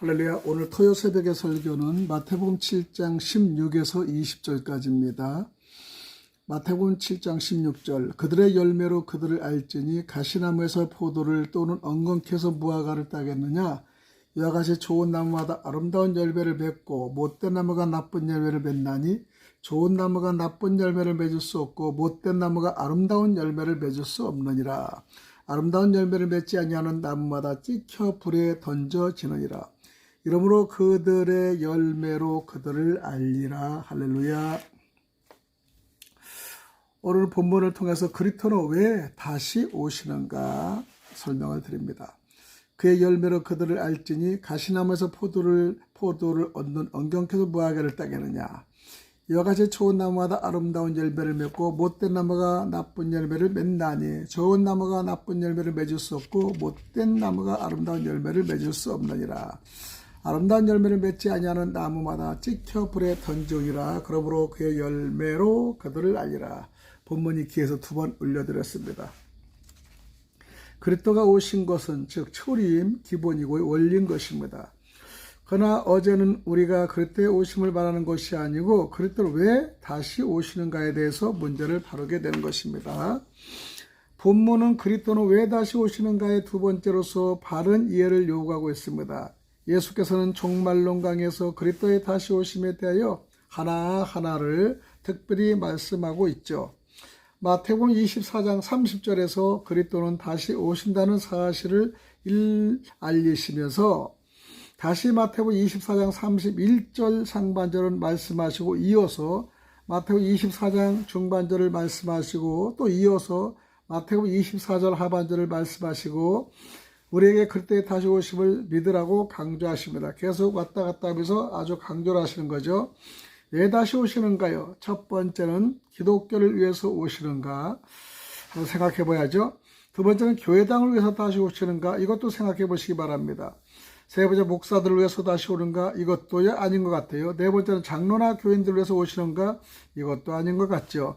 할렐루야. 오늘 토요 새벽의 설교는 마태복음 7장 16에서 20절까지입니다. 마태복음 7장 16절. 그들의 열매로 그들을 알지니 가시나무에서 포도를 또는 엉겅퀴에서 무화과를 따겠느냐. 이와 같이 좋은 나무마다 아름다운 열매를 맺고 못된 나무가 나쁜 열매를 맺나니 좋은 나무가 나쁜 열매를 맺을 수 없고 못된 나무가 아름다운 열매를 맺을 수 없느니라. 아름다운 열매를 맺지 아니하는 나무마다 찍혀 불에 던져지느니라. 이러므로 그들의 열매로 그들을 알리라. 할렐루야. 오늘 본문을 통해서 그리스도는 왜 다시 오시는가 설명을 드립니다. 그의 열매로 그들을 알지니 가시나무에서 포도를 얻는 엉겅퀴에서 무화과를 따겠느냐. 이와 같이 좋은 나무마다 아름다운 열매를 맺고 못된 나무가 나쁜 열매를 맺나니 좋은 나무가 나쁜 열매를 맺을 수 없고 못된 나무가 아름다운 열매를 맺을 수 없느니라. 아름다운 열매를 맺지 아니하는 나무마다 찍혀 불에 던지니라. 그러므로 그의 열매로 그들을 알리라. 본문이 귀에서 2번 올려드렸습니다. 그리스도가 오신 것은 즉 초림 기본이고 원리인 것입니다. 그러나 어제는 우리가 그리스도의 오심을 말하는 것이 아니고 그리스도를 왜 다시 오시는가에 대해서 문제를 다루게 되는 것입니다. 본문은 그리스도는 왜 다시 오시는가의 두 번째로서 바른 이해를 요구하고 있습니다. 예수께서는 종말론 강에서 그리스도의 다시 오심에 대하여 하나하나를 특별히 말씀하고 있죠. 마태복음 24장 30절에서 그리스도는 다시 오신다는 사실을 알리시면서 다시 마태복음 24장 31절 상반절을 말씀하시고 이어서 마태복음 24장 중반절을 말씀하시고 또 이어서 마태복음 24절 하반절을 말씀하시고 우리에게 그리스도의 다시 오심을 믿으라고 강조하십니다. 계속 왔다 갔다 하면서 아주 강조를 하시는 거죠. 왜 다시 오시는가요? 첫 번째는 기독교를 위해서 오시는가? 한번 생각해 봐야죠. 두 번째는 교회당을 위해서 다시 오시는가? 이것도 생각해 보시기 바랍니다. 세 번째 목사들을 위해서 다시 오는가? 이것도 아닌 것 같아요. 네 번째는 장로나 교인들을 위해서 오시는가? 이것도 아닌 것 같죠.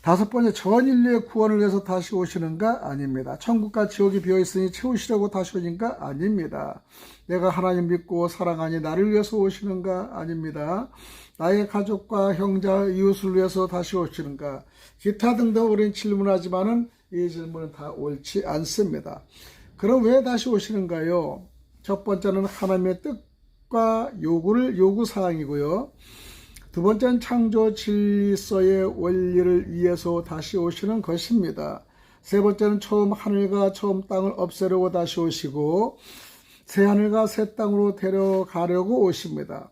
다섯 번째 전 인류의 구원을 위해서 다시 오시는가? 아닙니다. 천국과 지옥이 비어있으니 채우시려고 다시 오는가? 아닙니다. 내가 하나님 믿고 사랑하니 나를 위해서 오시는가? 아닙니다. 나의 가족과 형제 이웃을 위해서 다시 오시는가? 기타 등등 우리는 질문하지만은 이 질문은 다 옳지 않습니다. 그럼 왜 다시 오시는가요? 첫 번째는 하나님의 뜻과 요구사항이고요. 두 번째는 창조 질서의 원리를 위해서 다시 오시는 것입니다. 세 번째는 처음 하늘과 처음 땅을 없애려고 다시 오시고 새 하늘과 새 땅으로 데려가려고 오십니다.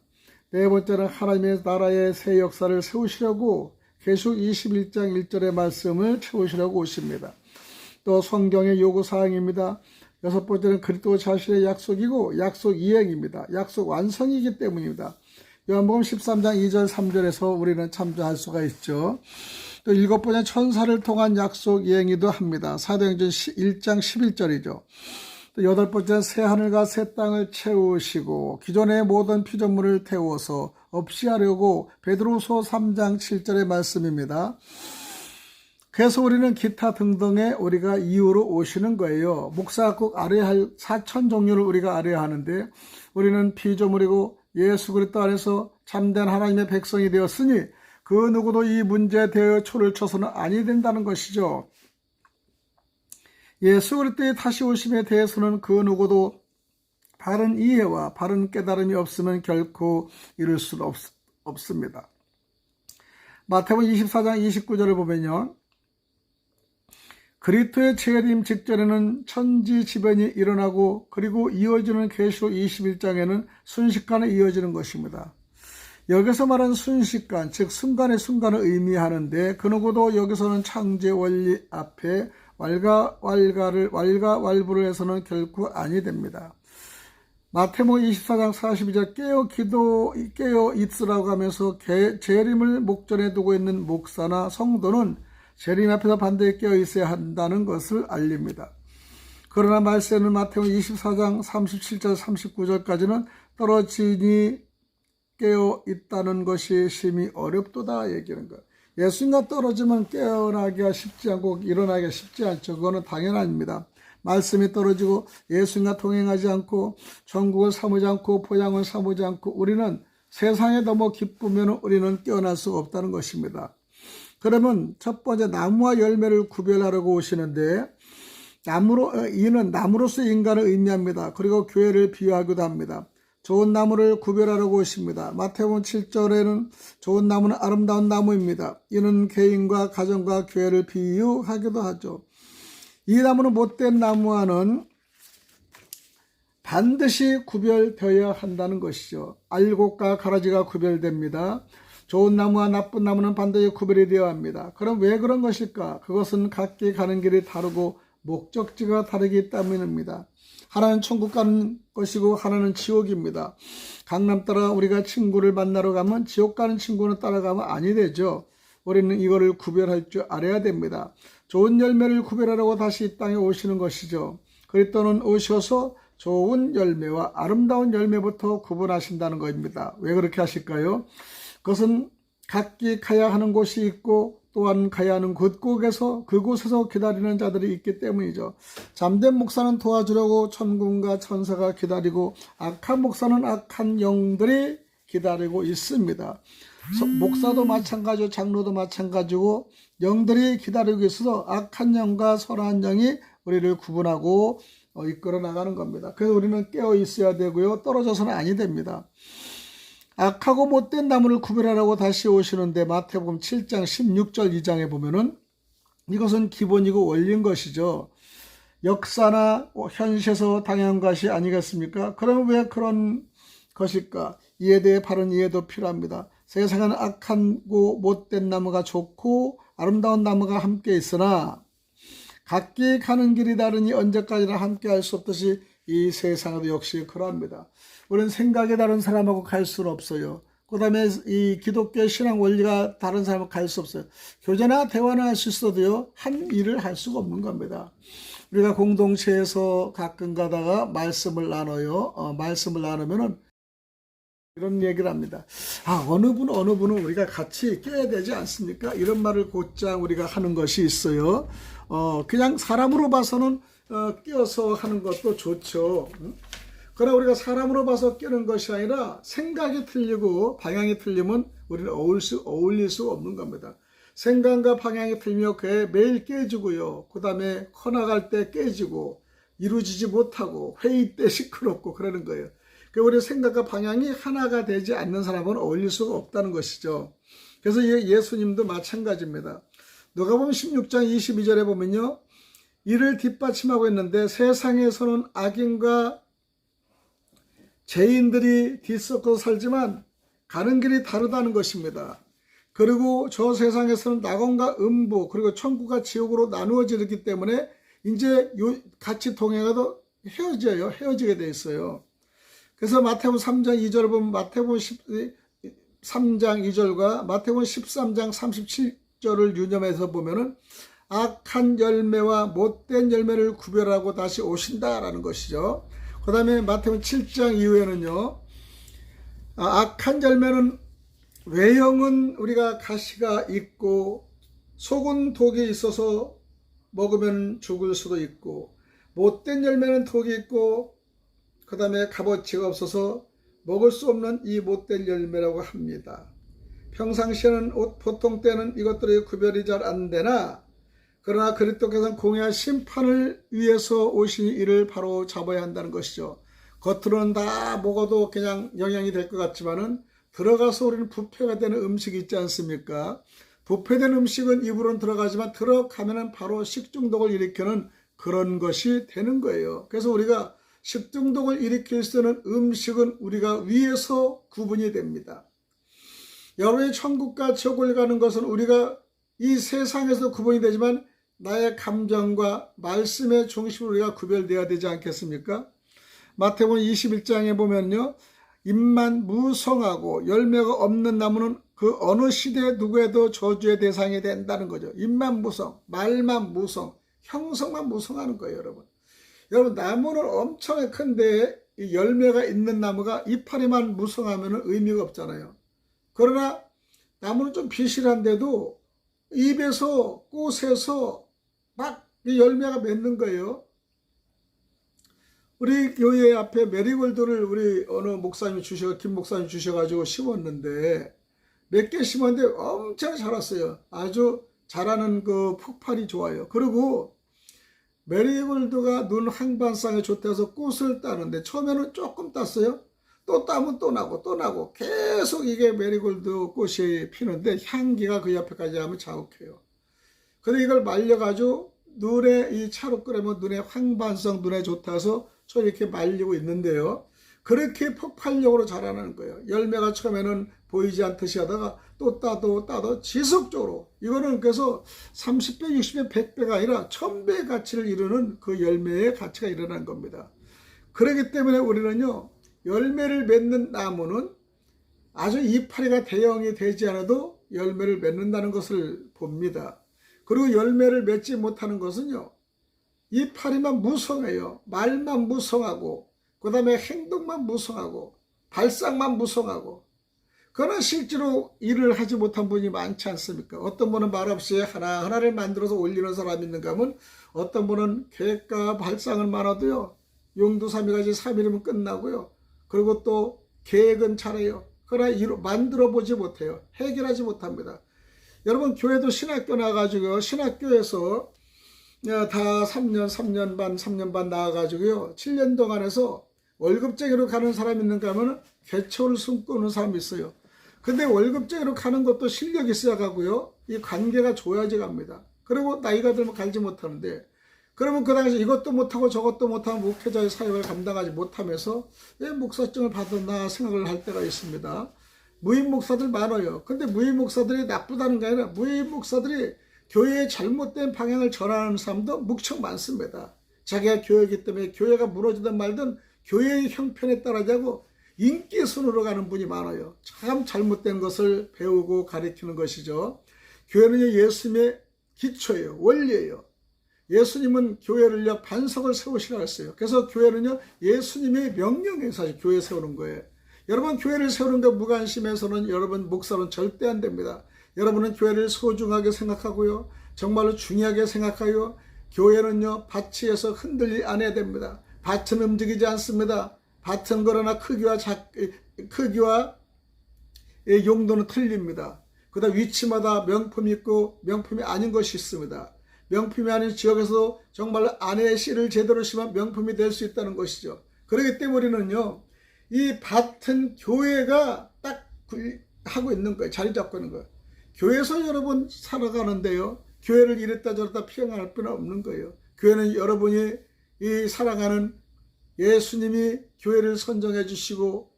네 번째는 하나님의 나라의 새 역사를 세우시려고 계시록 21장 1절의 말씀을 채우시려고 오십니다. 또 성경의 요구사항입니다. 여섯 번째는 그리스도 자신의 약속이고 약속 이행입니다. 약속 완성이기 때문입니다. 요한복음 13장 2절 3절에서 우리는 참조할 수가 있죠. 또 일곱 번째 천사를 통한 약속 이행이기도 합니다. 사도행전 1장 11절이죠. 또 여덟 번째는 새 하늘과 새 땅을 채우시고 기존의 모든 피조물을 태워서 없이 하려고 베드로서 3장 7절의 말씀입니다. 그래서 우리는 기타 등등의 우리가 이유로 오시는 거예요. 목사가 꼭 알아야 할 4천 종류를 우리가 알아야 하는데 우리는 피조물이고 예수 그리스도 안에서 참된 하나님의 백성이 되었으니 그 누구도 이 문제에 대해 초를 쳐서는 아니 된다는 것이죠. 예수 그리스도의 다시 오심에 대해서는 그 누구도 바른 이해와 바른 깨달음이 없으면 결코 이룰 수는 없습니다. 마태복음 24장 29절을 보면요. 그리스도의 재림 직전에는 천지지변이 일어나고 그리고 이어지는 계시록 21장에는 순식간에 이어지는 것입니다. 여기서 말하는 순식간, 즉 순간의 순간을 의미하는데 그 누구도 여기서는 창조의 원리 앞에 왈가왈부를 해서는 결코 아니 됩니다. 마태복음 24장 42절 깨어 있으라고 하면서 재림을 목전에 두고 있는 목사나 성도는 재림 앞에서 반드시 깨어 있어야 한다는 것을 알립니다. 그러나 말세는 마태복음 24장 37절 39절까지는 떨어지니 깨어 있다는 것이 심히 어렵도다 얘기하는 거예요. 예수님과 떨어지면 깨어나기가 쉽지 않고 일어나기가 쉽지 않죠. 그거는 당연합니다. 말씀이 떨어지고 예수님과 동행하지 않고 천국을 삼으지 않고 보장을 삼으지 않고 우리는 세상에 너무 기쁘면 우리는 깨어날 수가 없다는 것입니다. 그러면 첫 번째 나무와 열매를 구별하려고 오시는데 이는 나무로서 인간을 의미합니다. 그리고 교회를 비유하기도 합니다. 좋은 나무를 구별하려고 오십니다. 마태복음 7절에는 좋은 나무는 아름다운 나무입니다. 이는 개인과 가정과 교회를 비유하기도 하죠. 이 나무는 못된 나무와는 반드시 구별되어야 한다는 것이죠. 알곡과 가라지가 구별됩니다. 좋은 나무와 나쁜 나무는 반드시 구별이 되어야 합니다. 그럼 왜 그런 것일까? 그것은 각기 가는 길이 다르고 목적지가 다르기 때문입니다. 하나는 천국 가는 것이고 하나는 지옥입니다. 강남 따라 우리가 친구를 만나러 가면 지옥 가는 친구는 따라가면 아니 되죠. 우리는 이거를 구별할 줄 알아야 됩니다. 좋은 열매를 구별하려고 다시 이 땅에 오시는 것이죠. 그리스도는 오셔서 좋은 열매와 아름다운 열매부터 구분하신다는 것입니다. 왜 그렇게 하실까요? 그것은 각기 가야 하는 곳이 있고 또한 가야 하는 그곳에서 기다리는 자들이 있기 때문이죠. 잠든 목사는 도와주려고 천군과 천사가 기다리고 악한 목사는 악한 영들이 기다리고 있습니다. 목사도 마찬가지고 장로도 마찬가지고 영들이 기다리고 있어서 악한 영과 선한 영이 우리를 구분하고 이끌어 나가는 겁니다. 그래서 우리는 깨어 있어야 되고요. 떨어져서는 아니 됩니다. 악하고 못된 나무를 구별하라고 다시 오시는데 마태복음 7장 16절 2장에 보면은 이것은 기본이고 원리인 것이죠. 역사나 현실에서 당연한 것이 아니겠습니까? 그러면 왜 그런 것일까? 이에 대해 바른 이해도 필요합니다. 세상에는 악하고 못된 나무가 좋고 아름다운 나무가 함께 있으나 각기 가는 길이 다르니 언제까지나 함께 할 수 없듯이 이 세상에도 역시 그러합니다. 우리는 생각이 다른 사람하고 갈 수는 없어요. 그 다음에 이 기독교 신앙 원리가 다른 사람하고 갈 수 없어요. 교제나 대화는 할 수 있어도요, 한 일을 할 수가 없는 겁니다. 우리가 공동체에서 가끔 가다가 말씀을 나눠요. 말씀을 나누면은 이런 얘기를 합니다. 어느 분은 우리가 같이 껴야 되지 않습니까? 이런 말을 곧장 우리가 하는 것이 있어요. 그냥 사람으로 봐서는 끼어서 하는 것도 좋죠. 그러나 우리가 사람으로 봐서 끼는 것이 아니라 생각이 틀리고 방향이 틀리면 우리는 어울릴 수가 없는 겁니다. 생각과 방향이 틀리면 그게 매일 깨지고요. 그 다음에 커나갈 때 깨지고 이루어지지 못하고 회의 때 시끄럽고 그러는 거예요. 우리 생각과 방향이 하나가 되지 않는 사람은 어울릴 수가 없다는 것이죠. 그래서 예수님도 마찬가지입니다. 누가복음 16장 22절에 보면요. 이를 뒷받침하고 있는데 세상에서는 악인과 죄인들이 뒤섞어 살지만 가는 길이 다르다는 것입니다. 그리고 저 세상에서는 낙원과 음부 그리고 천국과 지옥으로 나누어지기 때문에 이제 같이 동행하도 헤어지게 돼 있어요. 그래서 마태복음 3장 2절을 보면 마태복음 3장 2절과 마태복음 13장 37절을 유념해서 보면은 악한 열매와 못된 열매를 구별하고 다시 오신다라는 것이죠. 그 다음에 마태복음 7장 이후에는요. 악한 열매는 외형은 우리가 가시가 있고 속은 독이 있어서 먹으면 죽을 수도 있고 못된 열매는 독이 있고 그 다음에 값어치가 없어서 먹을 수 없는 이 못된 열매라고 합니다. 평상시에는 보통 때는 이것들이 구별이 잘 안 되나 그러나 그리스도께서는 공의와 심판을 위해서 오신 이를 바로 잡아야 한다는 것이죠. 겉으로는 다 먹어도 그냥 영양이 될 것 같지만은 들어가서 우리는 부패가 되는 음식이 있지 않습니까? 부패된 음식은 입으로는 들어가지만 들어가면은 바로 식중독을 일으키는 그런 것이 되는 거예요. 그래서 우리가 식중독을 일으킬 수 있는 음식은 우리가 위에서 구분이 됩니다. 여러분이 천국과 지옥을 가는 것은 우리가 이 세상에서 구분이 되지만 나의 감정과 말씀의 중심으로 우리가 구별되어야 되지 않겠습니까? 마태복음 21장에 보면요. 입만 무성하고 열매가 없는 나무는 그 어느 시대 누구에도 저주의 대상이 된다는 거죠. 입만 무성, 말만 무성, 형성만 무성하는 거예요, 여러분. 여러분, 나무는 엄청 큰데 이 열매가 있는 나무가 이파리만 무성하면 의미가 없잖아요. 그러나 나무는 좀 비실한데도 잎에서 꽃에서 막 열매가 맺는 거예요. 우리 교회 앞에 메리골드를 우리 어느 목사님이 김 목사님이 주셔가지고 심었는데 몇 개 심었는데 엄청 자랐어요. 아주 자라는 그 폭발이 좋아요. 그리고 메리골드가 눈 항반성에 좋다해서 꽃을 따는데 처음에는 조금 땄어요. 또 따면 또 나고 또 나고 계속 이게 메리골드 꽃이 피는데 향기가 그 옆에까지 하면 자욱해요. 근데 이걸 말려가지고 눈에 이 차로 끓이면 눈에 황반성 눈에 좋다 해서 저 이렇게 말리고 있는데요. 그렇게 폭발력으로 자라나는 거예요. 열매가 처음에는 보이지 않듯이 하다가 또 따도 지속적으로 이거는 그래서 30배, 60배, 100배가 아니라 1000배의 가치를 이루는 그 열매의 가치가 일어난 겁니다. 그렇기 때문에 우리는요. 열매를 맺는 나무는 아주 이파리가 대형이 되지 않아도 열매를 맺는다는 것을 봅니다. 그리고 열매를 맺지 못하는 것은요. 이파리만 무성해요. 말만 무성하고 그 다음에 행동만 무성하고 발상만 무성하고 그러나 실제로 일을 하지 못한 분이 많지 않습니까? 어떤 분은 말없이 하나하나를 만들어서 올리는 사람이 있는가 하면 어떤 분은 계획과 발상은 많아도요. 용두사미가지 3일이면 끝나고요. 그리고 또 계획은 잘해요. 그러나 만들어 보지 못해요. 해결하지 못합니다. 여러분 교회도 신학교 나가지고요. 신학교에서 다 3년 반 나와가지고요. 7년 동안 해서 월급쟁이로 가는 사람이 있는가 하면 개초를 숨고는 사람이 있어요. 근데 월급쟁이로 가는 것도 실력이 있어야 가고요. 이 관계가 좋아야지 갑니다. 그리고 나이가 들면 갈지 못하는데 그러면 그 당시 이것도 못하고 저것도 못하고 목회자의 사역을 감당하지 못하면서 왜 목사증을 받았나 생각을 할 때가 있습니다. 무임 목사들 많아요. 근데 무임 목사들이 나쁘다는 게 아니라 무임 목사들이 교회의 잘못된 방향을 전하는 사람도 무척 많습니다. 자기가 교회이기 때문에 교회가 무너지든 말든 교회의 형편에 따라자고 인기순으로 가는 분이 많아요. 참 잘못된 것을 배우고 가르치는 것이죠. 교회는 예수님의 기초예요. 원리예요. 예수님은 교회를요 반석을 세우시라고 했어요. 그래서 교회는요 예수님의 명령에 사실 교회 세우는 거예요. 여러분 교회를 세우는 것 무관심해서는 여러분 목사는 절대 안 됩니다. 여러분은 교회를 소중하게 생각하고요. 정말로 중요하게 생각하여 교회는요 밭이에서 흔들리 안 해야 됩니다. 밭은 움직이지 않습니다. 밭은 그러나 크기와 용도는 틀립니다. 그다음 위치마다 명품이 있고 명품이 아닌 것이 있습니다. 명품이 아닌 지역에서 정말 안에 씨를 제대로 심으면 명품이 될 수 있다는 것이죠. 그렇기 때문에 우리는요 이 밭은 교회가 딱 하고 있는 거예요. 자리 잡고 있는 거예요. 교회에서 여러분 살아가는데요. 교회를 이랬다 저랬다 피해갈 필요는 없는 거예요. 교회는 여러분이 이 살아가는 예수님이 교회를 선정해 주시고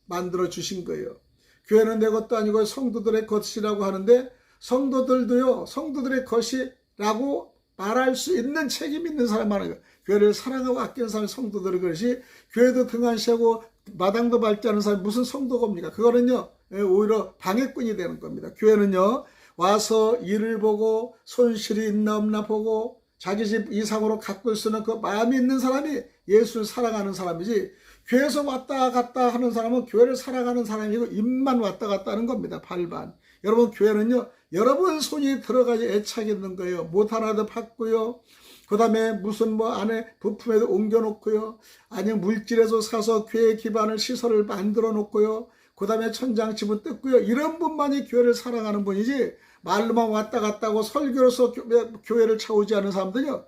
만들어 주신 거예요. 교회는 내 것도 아니고 성도들의 것이라고 하는데 성도들도요. 성도들의 것이라고 말할 수 있는 책임 있는 사람 많아요. 교회를 사랑하고 아끼는 사람이 성도들의 것이 교회도 등한시하고 마당도 밟지 않은 사람이 무슨 성도겁니까? 그거는요. 오히려 방해꾼이 되는 겁니다. 교회는요. 와서 일을 보고 손실이 있나 없나 보고 자기 집 이상으로 가꿀 수 있는 그 마음이 있는 사람이 예수를 사랑하는 사람이지 교회에서 왔다 갔다 하는 사람은 교회를 사랑하는 사람이고 입만 왔다 갔다 하는 겁니다. 발반. 여러분 교회는요. 여러분 손이 들어가지 애착이 있는 거예요. 못 하나도 받고요. 그 다음에 무슨 뭐 안에 부품에도 옮겨놓고요. 아니면 물질에서 사서 교회 기반을 시설을 만들어 놓고요. 그 다음에 천장 지붕 뜯고요. 이런 분만이 교회를 사랑하는 분이지 말로만 왔다 갔다 하고 설교로서 교회를 채우지 않은 사람들이요.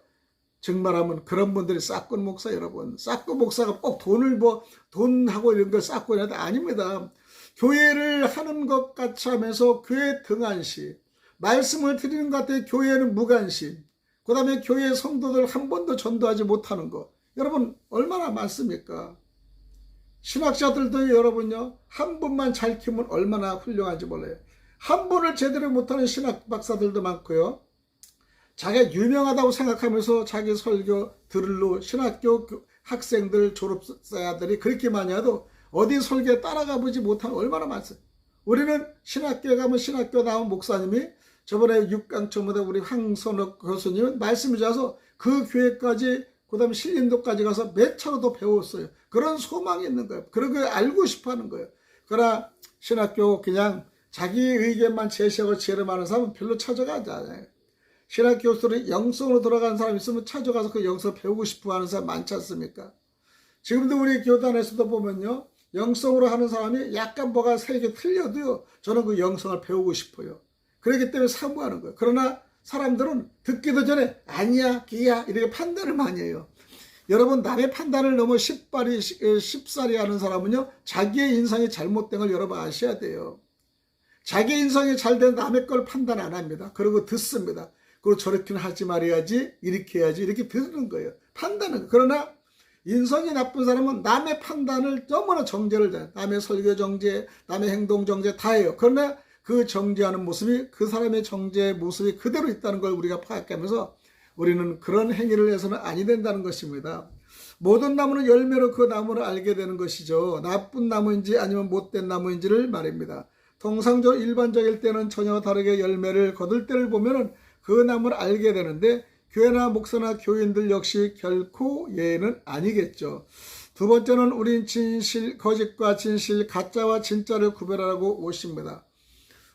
정말하면 그런 분들이 싹군 목사 여러분. 싹군 목사가 꼭 돈하고 이런 걸 싹군 해도 아닙니다. 교회를 하는 것 같이 하면서 교회 등한시. 말씀을 드리는 것 같아요. 교회는 무관심. 그 다음에 교회 성도들 한 번도 전도하지 못하는 거. 여러분 얼마나 많습니까? 신학자들도 여러분요. 한 분만 잘 키우면 얼마나 훌륭한지 몰라요. 한 분을 제대로 못하는 신학 박사들도 많고요. 자기가 유명하다고 생각하면서 자기 설교 들을로 신학교 학생들 졸업자들이 그렇게 많이 해도 어디 설교에 따라가 보지 못하는 얼마나 많습니까? 우리는 신학교에 가면 신학교 나온 목사님이 저번에 6강 전부다 우리 황선옥 교수님은 말씀을 줘서 그 교회까지 그 다음에 신림도까지 가서 몇 차로도 배웠어요. 그런 소망이 있는 거예요. 그런 걸 알고 싶어 하는 거예요. 그러나 신학교 그냥 자기 의견만 제시하고 재림하는 사람은 별로 찾아가지 않아요. 신학교수들이 영성으로 들어간 사람 있으면 찾아가서 그 영성 배우고 싶어 하는 사람 많지 않습니까? 지금도 우리 교단에서도 보면요, 영성으로 하는 사람이 약간 뭐가 색이 틀려도요, 저는 그 영성을 배우고 싶어요. 그렇기 때문에 사모하는 거예요. 그러나 사람들은 듣기도 전에 아니야, 기야 이렇게 판단을 많이 해요. 여러분, 남의 판단을 너무 쉽사리 하는 사람은요, 자기의 인성이 잘못된 걸 여러분 아셔야 돼요. 자기 인성이 잘 된 남의 걸 판단 안 합니다. 그리고 듣습니다. 그리고 저렇게는 하지 말아야지, 이렇게 해야지, 이렇게 듣는 거예요. 판단은. 그러나 인성이 나쁜 사람은 남의 판단을 너무나 정죄를 해요. 남의 설교 정죄, 남의 행동 정죄 다 해요. 그러나 그 정죄하는 모습이 그 사람의 정죄의 모습이 그대로 있다는 걸 우리가 파악하면서 우리는 그런 행위를 해서는 아니 된다는 것입니다. 모든 나무는 열매로 그 나무를 알게 되는 것이죠. 나쁜 나무인지 아니면 못된 나무인지를 말입니다. 통상적으로 일반적일 때는 전혀 다르게 열매를 거둘 때를 보면 그 나무를 알게 되는데 교회나 목사나 교인들 역시 결코 예는 아니겠죠. 두 번째는 우린 진실, 거짓과 진실, 가짜와 진짜를 구별하라고 오십니다.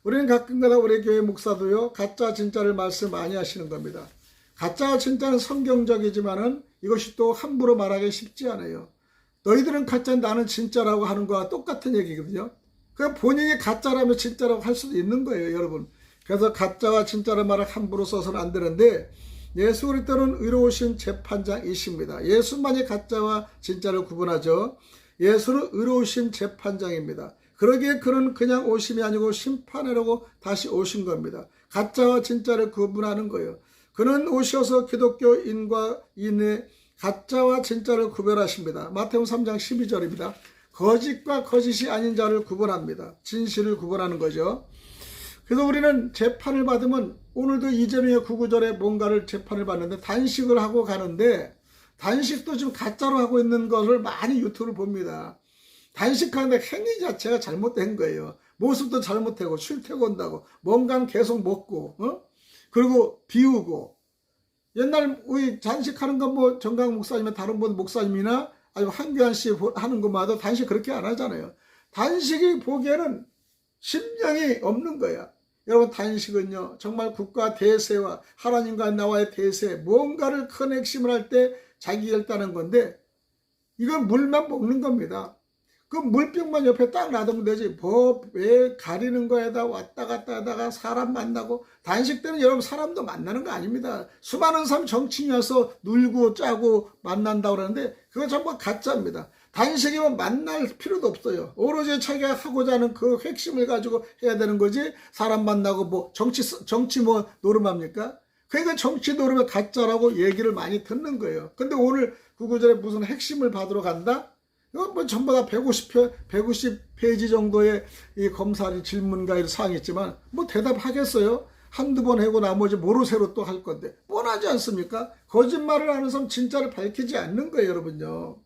우리는 가끔가다 우리 교회 목사도요, 가짜 진짜를 말씀 많이 하시는 겁니다. 가짜와 진짜는 성경적이지만은 이것이 또 함부로 말하기 쉽지 않아요. 너희들은 가짜, 나는 진짜라고 하는 거와 똑같은 얘기거든요. 그냥 본인이 가짜라면 진짜라고 할 수도 있는 거예요, 여러분. 그래서 가짜와 진짜를 말을 함부로 써서는 안 되는데, 예수 그리스도는 의로우신 재판장이십니다. 예수만이 가짜와 진짜를 구분하죠. 예수는 의로우신 재판장입니다. 그러기에 그는 그냥 오심이 아니고 심판하려고 다시 오신 겁니다. 가짜와 진짜를 구분하는 거예요. 그는 오셔서 기독교인과 인의 가짜와 진짜를 구별하십니다. 마태복음 3장 12절입니다. 거짓과 거짓이 아닌 자를 구분합니다. 진실을 구분하는 거죠. 그래서 우리는 재판을 받으면 오늘도 이재명의 구구절에 뭔가를 재판을 받는데 단식을 하고 가는데 단식도 지금 가짜로 하고 있는 것을 많이 유튜브를 봅니다. 단식하는데 행위 자체가 잘못된 거예요. 모습도 잘못되고 쉴태고 온다고 뭔가는 계속 먹고 그리고 비우고 옛날 우리 단식하는 건 뭐 정강 목사님이나 다른 분 목사님이나 아니면 한교안 씨 하는 것마다 단식 그렇게 안 하잖아요. 단식이 보기에는 심령이 없는 거야. 여러분, 단식은요 정말 국가 대세와 하나님과 나와의 대세 뭔가를 큰 핵심을 할 때 자기 결단하는 건데 이건 물만 먹는 겁니다. 그 물병만 옆에 딱 놔두면 되지 뭐 왜 가리는 거에다 왔다 갔다 하다가 사람 만나고. 단식 때는 여러분 사람도 만나는 거 아닙니다. 수많은 사람 정치인이 와서 놀고 짜고 만난다고 그러는데 그건 전부 가짜입니다. 단식이면 만날 필요도 없어요. 오로지 자기가 하고자 하는 그 핵심을 가지고 해야 되는 거지 사람 만나고 뭐 정치 뭐 노름합니까? 그러니까 정치 노름의 가짜라고 얘기를 많이 듣는 거예요. 근데 오늘 구구절에 무슨 핵심을 받으러 간다? 이건 뭐 전부 다 150페이지 정도의 이 검사리 질문과 사항이 있지만 뭐 대답하겠어요? 한두 번 하고 나머지 모르쇠로 또 할 건데 뻔하지 않습니까? 거짓말을 하는 사람 진짜를 밝히지 않는 거예요, 여러분요.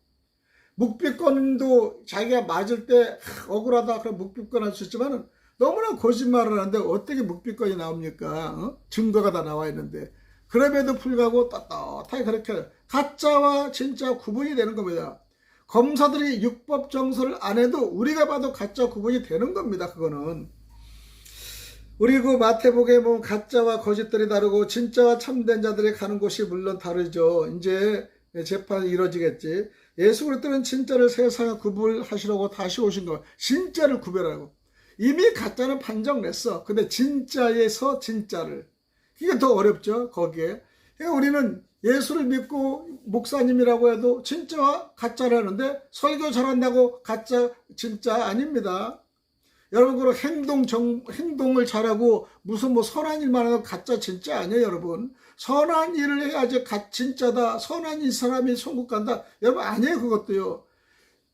묵비권도 자기가 맞을 때 억울하다 그럼 묵비권 할 수 있지만 너무나 거짓말을 하는데 어떻게 묵비권이 나옵니까? 증거가 다 나와 있는데. 그럼에도 불구하고 떳떳하게 그렇게 가짜와 진짜 구분이 되는 겁니다. 검사들이 육법 정서를 안 해도 우리가 봐도 가짜 구분이 되는 겁니다. 그거는. 우리 그 마태복음에 보면 가짜와 거짓들이 다르고 진짜와 참된 자들이 가는 곳이 물론 다르죠. 이제 재판이 이루어지겠지. 예수 그리스도는 진짜를 세상에 구분하시려고 다시 오신 거. 진짜를 구별하고. 이미 가짜는 판정 냈어. 근데 진짜에서 진짜를. 이게 더 어렵죠. 거기에. 그러니까 우리는 예수를 믿고 목사님이라고 해도 진짜와 가짜를 하는데 설교 잘한다고 가짜 진짜 아닙니다. 여러분, 그리고 행동을 잘하고 무슨 뭐 선한 일만 하고 가짜 진짜 아니에요, 여러분. 선한 일을 해야지 진짜다. 선한 이 사람이 천국 간다. 여러분, 아니에요, 그것도요.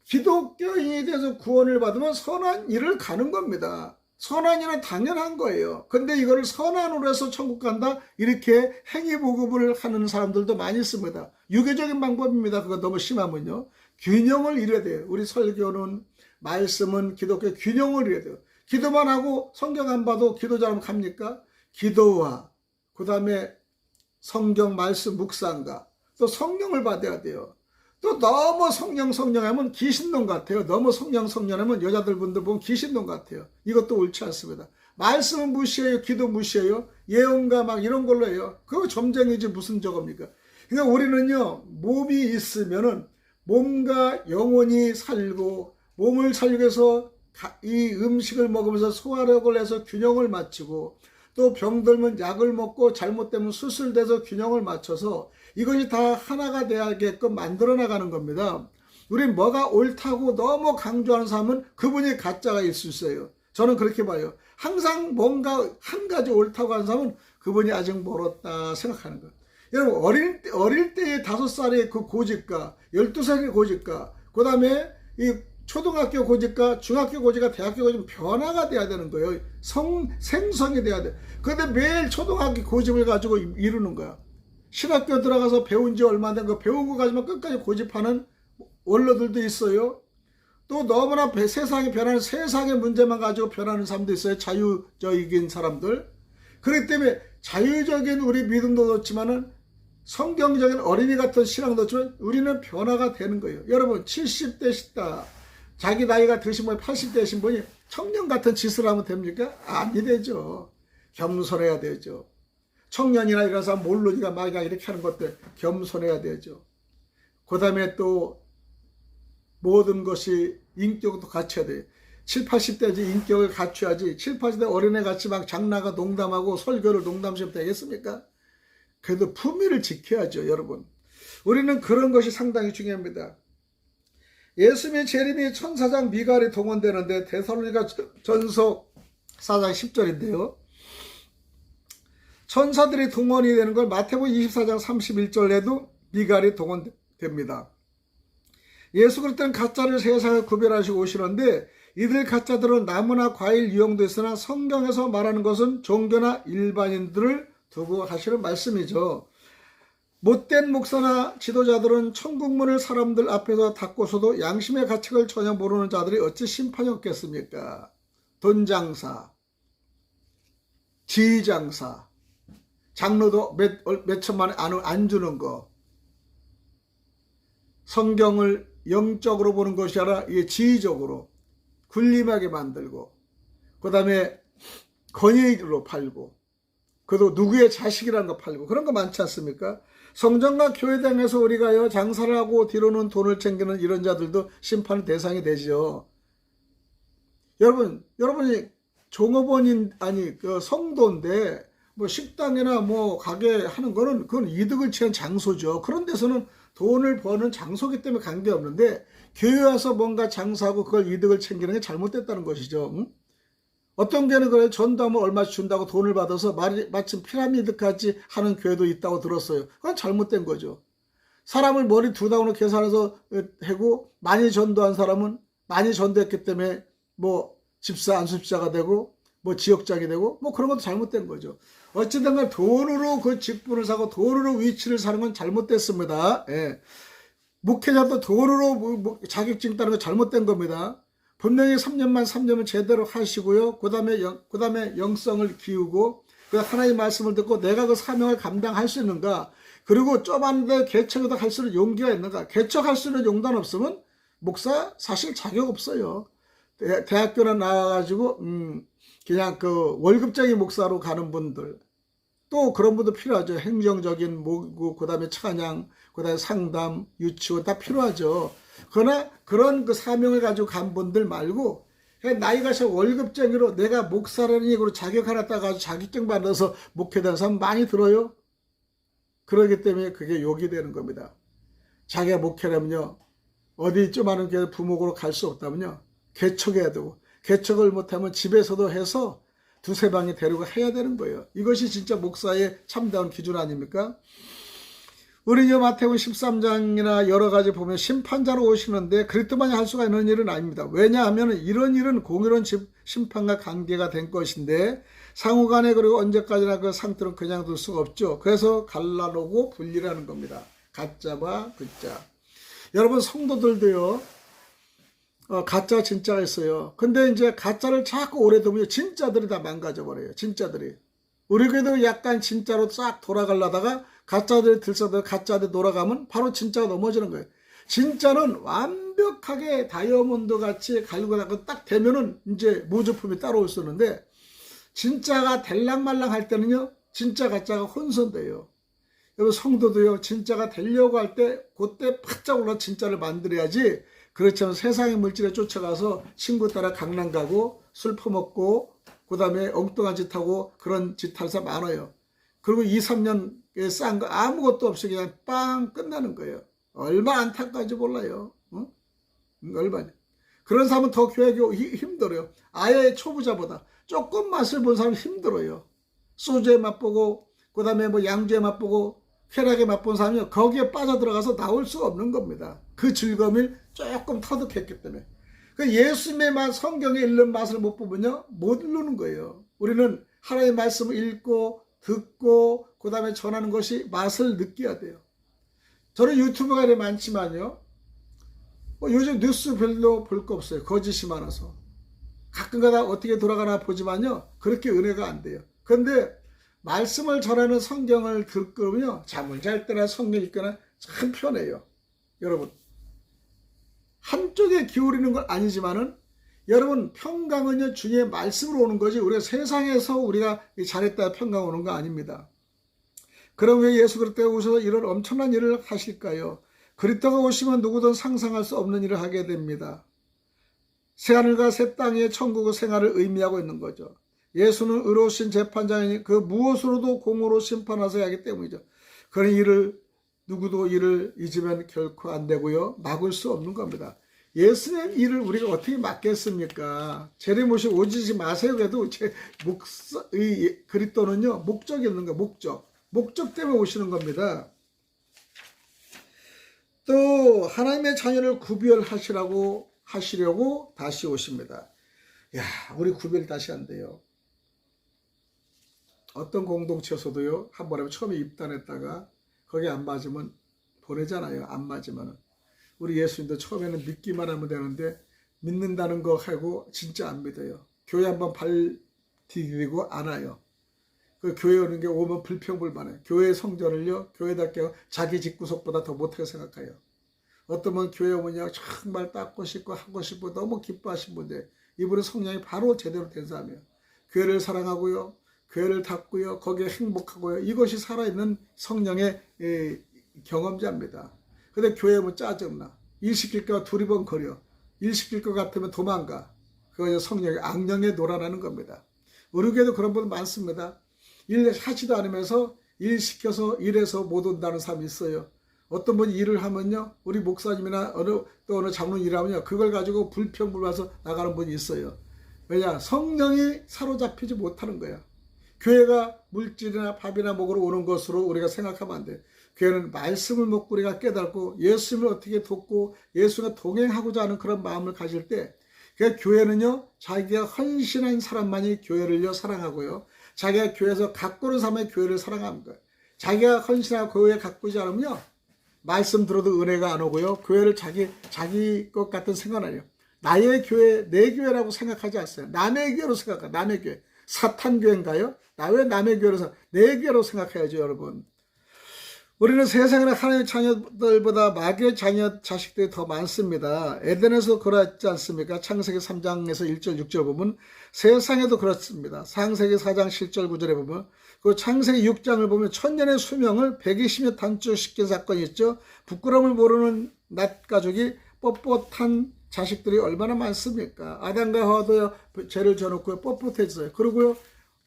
기독교인이 돼서 구원을 받으면 선한 일을 가는 겁니다. 선한 일은 당연한 거예요. 근데 이거를 선한으로 해서 천국 간다? 이렇게 행위보급을 하는 사람들도 많이 있습니다. 유교적인 방법입니다. 그거 너무 심하면요. 균형을 이뤄야 돼요. 우리 설교는, 말씀은, 기독교 균형을 이뤄야 돼요. 기도만 하고 성경 안 봐도 기도 잘하면 갑니까? 기도와 그 다음에 성경 말씀 묵상과 또 성령을 받아야 돼요. 또 너무 성령하면 귀신놈 같아요. 너무 성령하면 여자들 분들 보면 귀신놈 같아요. 이것도 옳지 않습니다. 말씀은 무시해요. 기도 무시해요. 예언가 막 이런 걸로 해요. 그거 점쟁이지 무슨 저겁니까? 그러니까 우리는요, 몸이 있으면은 몸과 영혼이 살고 몸을 살기 위해서 이 음식을 먹으면서 소화력을 해서 균형을 맞추고 또 병들면 약을 먹고 잘못되면 수술돼서 균형을 맞춰서 이것이 다 하나가 되게끔 만들어 나가는 겁니다. 우리 뭐가 옳다고 너무 강조하는 사람은 그분이 가짜가 있을 수 있어요. 저는 그렇게 봐요. 항상 뭔가 한 가지 옳다고 하는 사람은 그분이 아직 멀었다 생각하는 거예요. 여러분 어릴 때의 5살의 그 고집과 12살의 고집과 그 다음에 이 초등학교 고집과 중학교 고집과 대학교 고집 변화가 돼야 되는 거예요. 생성이 돼야 돼. 그런데 매일 초등학교 고집을 가지고 이루는 거야. 신학교 들어가서 배운 지 얼마 안 된 거 배운 거 가지고 끝까지 고집하는 원로들도 있어요. 또 너무나 세상이 변하는 세상의 문제만 가지고 변하는 사람도 있어요. 자유적인 사람들. 그렇기 때문에 자유적인 우리 믿음도 좋지만은 성경적인 어린이 같은 신앙도 좋지만 우리는 변화가 되는 거예요. 여러분 70대 싶다. 자기 나이가 드신 분이 80대 되신 분이 청년 같은 짓을 하면 됩니까? 아니 되죠. 겸손해야 되죠. 청년이나 이런 사람 모르니까 막 이렇게 하는 것들 겸손해야 되죠. 그 다음에 또 모든 것이 인격도 갖춰야 돼요. 70, 80대지 인격을 갖춰야지 70, 80대 어린애 같이 막 장난과 농담하고 설교를 농담처럼 되겠습니까? 그래도 품위를 지켜야죠, 여러분. 우리는 그런 것이 상당히 중요합니다. 예수님의 재림이 천사장 미갈이 동원되는데 데살로니가 전서 4장 10절인데요. 천사들이 동원이 되는 걸 마태복음 24장 31절에도 미갈이 동원됩니다. 예수 그리스도는 가짜를 세상에 구별하시고 오시는데 이들 가짜들은 나무나 과일 유형도 있으나 성경에서 말하는 것은 종교나 일반인들을 두고 하시는 말씀이죠. 못된 목사나 지도자들은 천국문을 사람들 앞에서 닫고서도 양심의 가책을 전혀 모르는 자들이 어찌 심판이 없겠습니까? 돈장사, 지장사, 장로도 몇 천만에 안 주는 거, 성경을 영적으로 보는 것이 아니라 이게 지휘적으로 군림하게 만들고 그 다음에 권위로 팔고 그도 누구의 자식이라는 거 팔고 그런 거 많지 않습니까? 성전과 교회당에서 우리가 장사를 하고 뒤로는 돈을 챙기는 이런 자들도 심판 대상이 되죠. 여러분이 종업원인 그 성도인데 뭐 식당이나 뭐 가게 하는 거는 그건 이득을 취한 장소죠. 그런 데서는 돈을 버는 장소기 때문에 관계없는데 교회 와서 뭔가 장사하고 그걸 이득을 챙기는 게 잘못됐다는 것이죠. 응? 어떤 교회는 그래 전도하면 얼마씩 준다고 돈을 받아서 마침 피라미드까지 하는 교회도 있다고 들었어요. 그건 잘못된 거죠. 사람을 머리 두 다운으로 계산해서 하고 많이 전도한 사람은 많이 전도했기 때문에 뭐 집사 안수집사가 되고 뭐 지역장이 되고 뭐 그런 것도 잘못된 거죠. 어쨌든 간에 돈으로 그 직분을 사고 돈으로 위치를 사는 건 잘못됐습니다. 예. 목회자도 돈으로 자격증 따는 건 잘못된 겁니다. 분명히 3년은 제대로 하시고요. 그 다음에 영성을 키우고 하나님의 말씀을 듣고 내가 그 사명을 감당할 수 있는가, 그리고 좁은데 개척을 할 수 있는 용기가 있는가. 개척할 수 있는 용단 없으면 목사 사실 자격 없어요. 대학교나 나와가지고 그냥 그 월급쟁이 목사로 가는 분들, 또 그런 분도 필요하죠. 행정적인 모국, 그 다음에 찬양, 그 다음에 상담, 유치원 다 필요하죠. 그러나 그런 그 사명을 가지고 간 분들 말고 그냥 나이가 차 월급쟁이로 내가 목사라는 얘기로 자격 하나 따가지고 자격증 받아서 목회되는 사람 많이 들어요. 그러기 때문에 그게 욕이 되는 겁니다. 자기가 목회라면요, 어디 조그마한 교회 부목으로 갈 수 없다면요, 개척해야 되고, 개척을 못하면 집에서도 해서 두세 방에 데리고 해야 되는 거예요. 이것이 진짜 목사의 참다운 기준 아닙니까? 우리 마태복음 13장이나 여러 가지 보면 심판자로 오시는데 그리스도만이 할 수가 있는 일은 아닙니다. 왜냐하면 이런 일은 공의로운 심판과 관계가 된 것인데 상호간에 그리고 언제까지나 그 상태로 그냥 둘 수가 없죠. 그래서 갈라놓고 분리라는 겁니다. 가짜와 진짜. 여러분 성도들도요, 가짜 진짜가 있어요. 근데 이제 가짜를 자꾸 오래 두면 진짜들이 다 망가져버려요. 진짜들이. 우리 교회도 약간 진짜로 싹 돌아가려다가 가짜들이 들썩들 가짜들 돌아가면 바로 진짜가 넘어지는 거예요. 진짜는 완벽하게 다이아몬드 같이 갈고 딱 되면은 이제 모조품이 따라올 수 있는데 진짜가 될랑말랑 할 때는요, 진짜 가짜가 혼선돼요. 여러분 성도도요 진짜가 되려고 할 때 그때 바짝 올라 진짜를 만들어야지. 그렇지 않으면 세상의 물질에 쫓아가서 친구 따라 강남 가고 술 퍼먹고 그 다음에 엉뚱한 짓 하고 그런 짓 하는 사람 많아요. 그리고 2, 3년에 싼 거 아무것도 없이 그냥 빵 끝나는 거예요. 얼마 안타까운지 몰라요. 응? 얼마냐. 그런 사람은 더 교회하기 힘들어요. 아예 초보자보다 조금 맛을 본 사람은 힘들어요. 소주에 맛보고 그 다음에 뭐 양주에 맛보고 쾌락에 맛본 사람이 거기에 빠져들어가서 나올 수가 없는 겁니다. 그 즐거움을 조금 터득했기 때문에. 그 예수님의 맛, 성경에 읽는 맛을 못 보면요 못 이루는 거예요. 우리는 하나님의 말씀을 읽고 듣고 그 다음에 전하는 것이 맛을 느껴야 돼요. 저는 유튜브가 이렇게 많지만요 요즘 뉴스 별로 볼 거 없어요. 거짓이 많아서. 가끔가다 어떻게 돌아가나 보지만요 그렇게 은혜가 안 돼요. 그런데 말씀을 전하는 성경을 듣고요 잠을 잘 때나 성경 읽거나 참 편해요. 여러분 한쪽에 기울이는 건 아니지만은 여러분 평강은요 주님의 말씀으로 오는 거지 우리가 세상에서 우리가 잘했다 평강 오는 거 아닙니다. 그럼 왜 예수 그리스도가 오셔서 이런 엄청난 일을 하실까요? 그리스도가 오시면 누구든 상상할 수 없는 일을 하게 됩니다. 새하늘과 새 땅의 천국의 생활을 의미하고 있는 거죠. 예수는 의로우신 재판장이니 그 무엇으로도 공으로 심판하셔야 하기 때문이죠. 그런 일을 누구도 일을 잊으면 결코 안 되고요. 막을 수 없는 겁니다. 예수님의 일을 우리가 어떻게 막겠습니까? 재림오시 오지 마세요. 그래도 이 그리스도는요 목적이 있는 거예요. 목적 때문에 오시는 겁니다. 또 하나님의 자녀를 구별하시려고 다시 오십니다. 야, 우리 구별 다시 안 돼요. 어떤 공동체에서도요 한 번에 처음에 입단했다가 거기 안 맞으면 보내잖아요. 안 맞으면. 우리 예수님도 처음에는 믿기만 하면 되는데 믿는다는 거 하고 진짜 안 믿어요. 교회 한번 발 디디고 안 와요. 그 교회 오는 게 오면 불평불만해. 교회 성전을요 교회답게 자기 집구석보다 더 못하게 생각해요. 어떤 분 교회 오면요 정말 닦고 싶고 하고 싶고 너무 기뻐하신 분인데 이분은 성령이 바로 제대로 된 사람이에요. 교회를 사랑하고요 교회를 닦고요 거기에 행복하고요 이것이 살아있는 성령의 경험자입니다. 근데 교회 오면 짜증나. 일 시킬까 두리번거려. 일 시킬 것 같으면 도망가. 그거 성령의 악령의 노라라는 겁니다. 우리 교회도 그런 분 많습니다. 일 하지도 않으면서 일 시켜서 일해서 못 온다는 사람이 있어요. 어떤 분이 일을 하면요 우리 목사님이나 어느 장로님 일하면요 그걸 가지고 불평불만해서 나가는 분이 있어요. 왜냐? 성령이 사로잡히지 못하는 거야. 교회가 물질이나 밥이나 먹으러 오는 것으로 우리가 생각하면 안 돼. 교회는 말씀을 먹고 우리가 깨닫고 예수님을 어떻게 돕고 예수가 동행하고자 하는 그런 마음을 가질 때 교회는요 자기가 헌신한 사람만이 교회를요 사랑하고요 자기가 교회에서 가꾸는 사람의 교회를 사랑하는 거예요. 자기가 헌신하고 교회에 가꾸지 않으면요 말씀 들어도 은혜가 안 오고요 교회를 자기 것 같은 생각 안 해요. 나의 교회 내 교회라고 생각하지 않았어요. 남의 교회로 생각해요. 남의 교회. 사탄 교회인가요? 나 왜 남의 교회로 내 교회로 생각해야죠. 여러분 우리는 세상에는 하나님의 자녀들보다 마귀의 자식들이 더 많습니다. 에덴에서 그렇지 않습니까? 창세기 3장에서 1절 6절 보면 세상에도 그렇습니다. 창세기 4장 7절 9절에 보면 그 창세기 6장을 보면 천년의 수명을 120년 단축시킨 사건이 있죠. 부끄러움을 모르는 낫 가족이 뻣뻣한 자식들이 얼마나 많습니까? 아담과 하와도 죄를 져놓고 뻣뻣해졌어요. 그리고요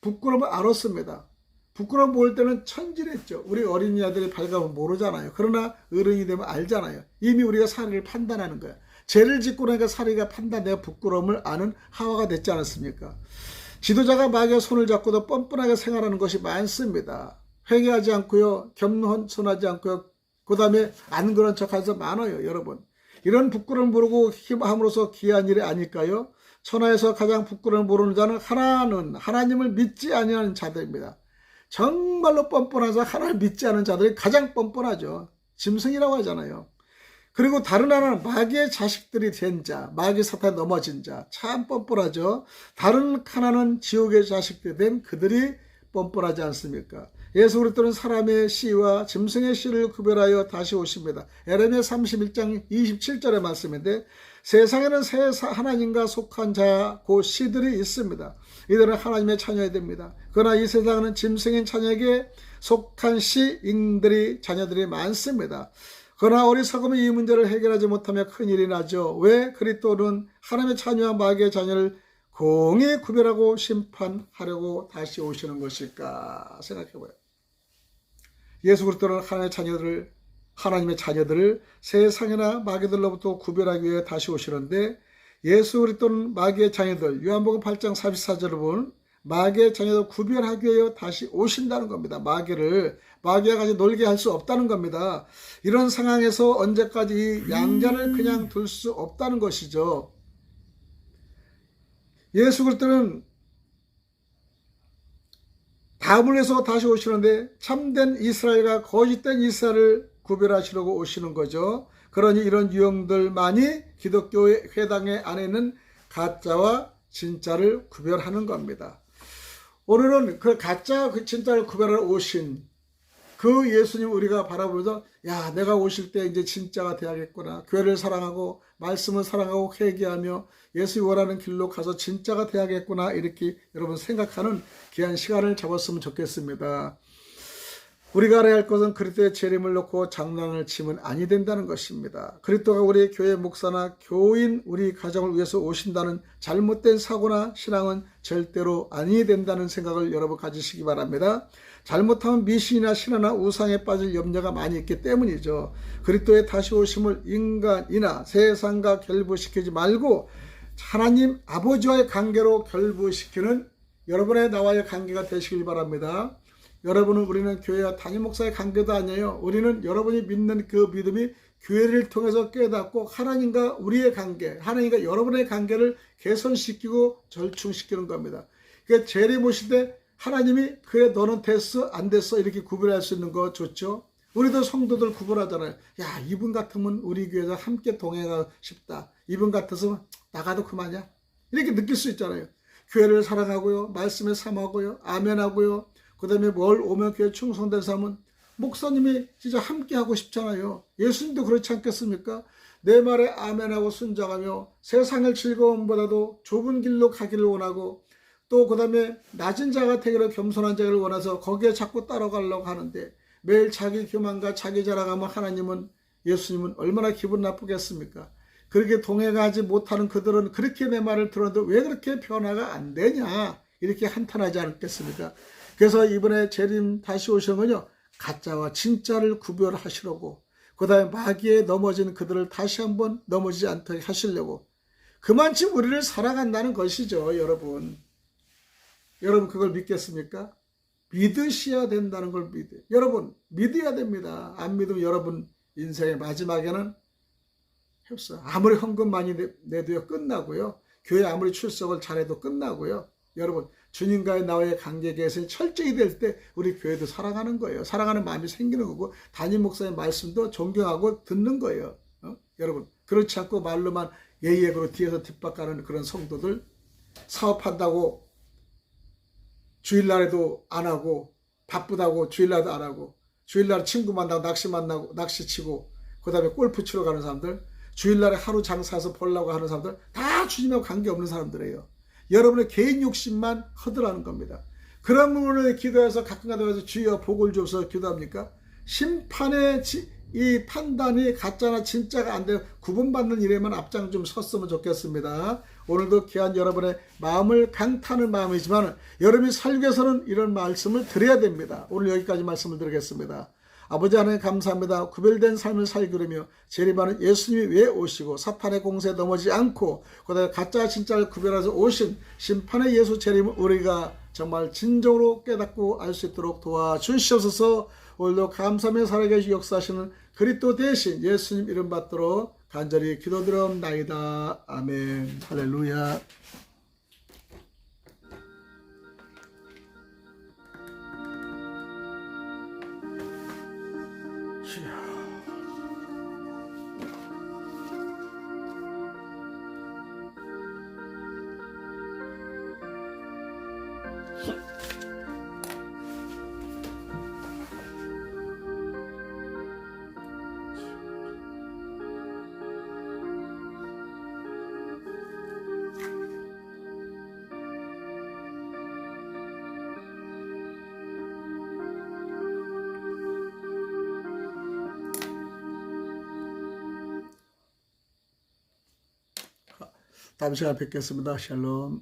부끄러움을 알았습니다. 부끄러움 보일 때는 천진했죠. 우리 어린이 아들이 밝아면 모르잖아요. 그러나 어른이 되면 알잖아요. 이미 우리가 사리를 판단하는 거야. 죄를 짓고 나니까 사리가 판단되어 부끄러움을 아는 하와가 됐지 않았습니까? 지도자가 마귀의 손을 잡고도 뻔뻔하게 생활하는 것이 많습니다. 회개하지 않고요. 겸손하지 않고요. 그 다음에 안 그런 척하면서 많아요. 여러분. 이런 부끄러움을 모르고 함으로써 귀한 일이 아닐까요? 천하에서 가장 부끄러움을 모르는 자는 하나님을 믿지 아니하는 자들입니다. 정말로 뻔뻔해서 하나님을 믿지 않은 자들이 가장 뻔뻔하죠. 짐승이라고 하잖아요. 그리고 다른 하나는 마귀의 자식들이 된 자, 마귀 사탄에 넘어진 자, 참 뻔뻔하죠. 다른 하나는 지옥의 자식들이 된 그들이 뻔뻔하지 않습니까? 예수 그리스도는 사람의 씨와 짐승의 씨를 구별하여 다시 오십니다. 에레미야 31장 27절의 말씀인데 세상에는 하나님과 속한 자, 그 씨들이 있습니다. 이들은 하나님의 자녀야 됩니다. 그러나 이 세상에는 짐승인 자녀에게 속한 씨인들이 자녀들이 많습니다. 그러나 어리석으면 이 문제를 해결하지 못하면 큰일이 나죠. 왜? 그리스도는 하나님의 자녀와 마귀의 자녀를 공히 구별하고 심판하려고 다시 오시는 것일까 생각해봐요. 예수 그리스도는 하나님의 자녀들을 세상이나 마귀들로부터 구별하기 위해 다시 오시는데, 예수 그리스도는 마귀의 자녀들, 요한복음 8장 44절을 보면 마귀의 자녀들 구별하기 위해 다시 오신다는 겁니다. 마귀와 같이 놀게 할 수 없다는 겁니다. 이런 상황에서 언제까지 이 양자를 그냥 둘 수 없다는 것이죠. 예수 그리스도는 다음을 해서 다시 오시는데 참된 이스라엘과 거짓된 이스라엘을 구별하시려고 오시는 거죠. 그러니 이런 유형들만이 기독교 회당의 안에는 가짜와 진짜를 구별하는 겁니다. 오늘은 그 가짜 그 진짜를 구별하러 오신 그 예수님 우리가 바라보면서, 야, 내가 오실 때 이제 진짜가 돼야겠구나. 교회를 사랑하고 말씀을 사랑하고 회개하며 예수님이 원하는 길로 가서 진짜가 돼야겠구나, 이렇게 여러분 생각하는 귀한 시간을 잡았으면 좋겠습니다. 우리가 알아야 할 것은 그리스도의 재림을 놓고 장난을 치면 아니 된다는 것입니다. 그리스도가 우리 교회 목사나 교인, 우리 가정을 위해서 오신다는 잘못된 사고나 신앙은 절대로 아니 된다는 생각을 여러분 가지시기 바랍니다. 잘못하면 미신이나 신화나 우상에 빠질 염려가 많이 있기 때문이죠. 그리스도의 다시 오심을 인간이나 세상과 결부시키지 말고 하나님 아버지와의 관계로 결부시키는 여러분의 나와의 관계가 되시길 바랍니다. 우리는 교회와 담임 목사의 관계도 아니에요. 우리는 여러분이 믿는 그 믿음이 교회를 통해서 깨닫고 하나님과 우리의 관계, 하나님과 여러분의 관계를 개선시키고 절충시키는 겁니다. 그러니까 재림 오실 때 하나님이 그래 너는 됐어 안 됐어 이렇게 구별할 수 있는 거 좋죠. 우리도 성도들 구별하잖아요. 야, 이분 같으면 우리 교회에서 함께 동행하고 싶다. 이분 같아서 나가도 그만이야. 이렇게 느낄 수 있잖아요. 교회를 사랑하고요, 말씀에 삼하고요, 아멘하고요. 그 다음에 뭘 오면 교회 충성된 사람은 목사님이 진짜 함께 하고 싶잖아요. 예수님도 그렇지 않겠습니까? 내 말에 아멘하고 순종하며 세상의 즐거움보다도 좁은 길로 가기를 원하고, 또 그 다음에 낮은 자가 되기를 겸손한 자를 원해서 거기에 자꾸 따라가려고 하는데, 매일 자기 교만과 자기 자랑하면 하나님은, 예수님은 얼마나 기분 나쁘겠습니까? 그렇게 동행하지 못하는 그들은 그렇게 내 말을 들었는데 왜 그렇게 변화가 안 되냐, 이렇게 한탄하지 않겠습니까? 그래서 이번에 재림 다시 오시는 건요, 가짜와 진짜를 구별하시려고, 그 다음에 마귀에 넘어진 그들을 다시 한번 넘어지지 않도록 하시려고, 그만큼 우리를 사랑한다는 것이죠. 여러분 그걸 믿겠습니까? 믿으셔야 된다는 걸 여러분 믿어야 됩니다. 안 믿으면 여러분 인생의 마지막에는 없어요. 아무리 헌금 많이 내도요 끝나고요, 교회 아무리 출석을 잘해도 끝나고요. 여러분 주님과의 나와의 관계 개선이 철저히 될 때 우리 교회도 사랑하는 거예요. 사랑하는 마음이 생기는 거고, 담임 목사의 말씀도 존경하고 듣는 거예요. 여러분 그렇지 않고 말로만 예의예고로 뒤에서 뒷박가는 그런 성도들, 사업한다고 주일날에도 안 하고, 바쁘다고 주일날도 안 하고, 주일날 친구 만나고 낚시 만나고 낚시 치고, 그 다음에 골프 치러 가는 사람들, 주일날에 하루 장사해서 벌려고 하는 사람들, 다 주님하고 관계없는 사람들이에요. 여러분의 개인 욕심만 허드라는 겁니다. 그런 부분을 기도해서 가끔가다 가서 주여 복을 주옵소서 기도합니까? 심판의 이 판단이 가짜나 진짜가 안 되고 구분받는 일에만 앞장 좀 섰으면 좋겠습니다. 오늘도 귀한 여러분의 마음을 강타하는 마음이지만 여러분이 살기 위해서는 이런 말씀을 드려야 됩니다. 오늘 여기까지 말씀을 드리겠습니다. 아버지 하나님 감사합니다. 구별된 삶을 살기로며 재림하는 예수님이 왜 오시고 사탄의 공세에 넘어지지 않고 그다음에 가짜 진짜를 구별해서 오신 심판의 예수 재림을 우리가 정말 진정으로 깨닫고 알 수 있도록 도와주시옵소서. 오늘도 감사하며 살아계시 역사하시는 그리스도 대신 예수님 이름 받도록 간절히 기도드리옵나이다. 아멘. 할렐루야. 다음 시간에 뵙겠습니다. 샬롬.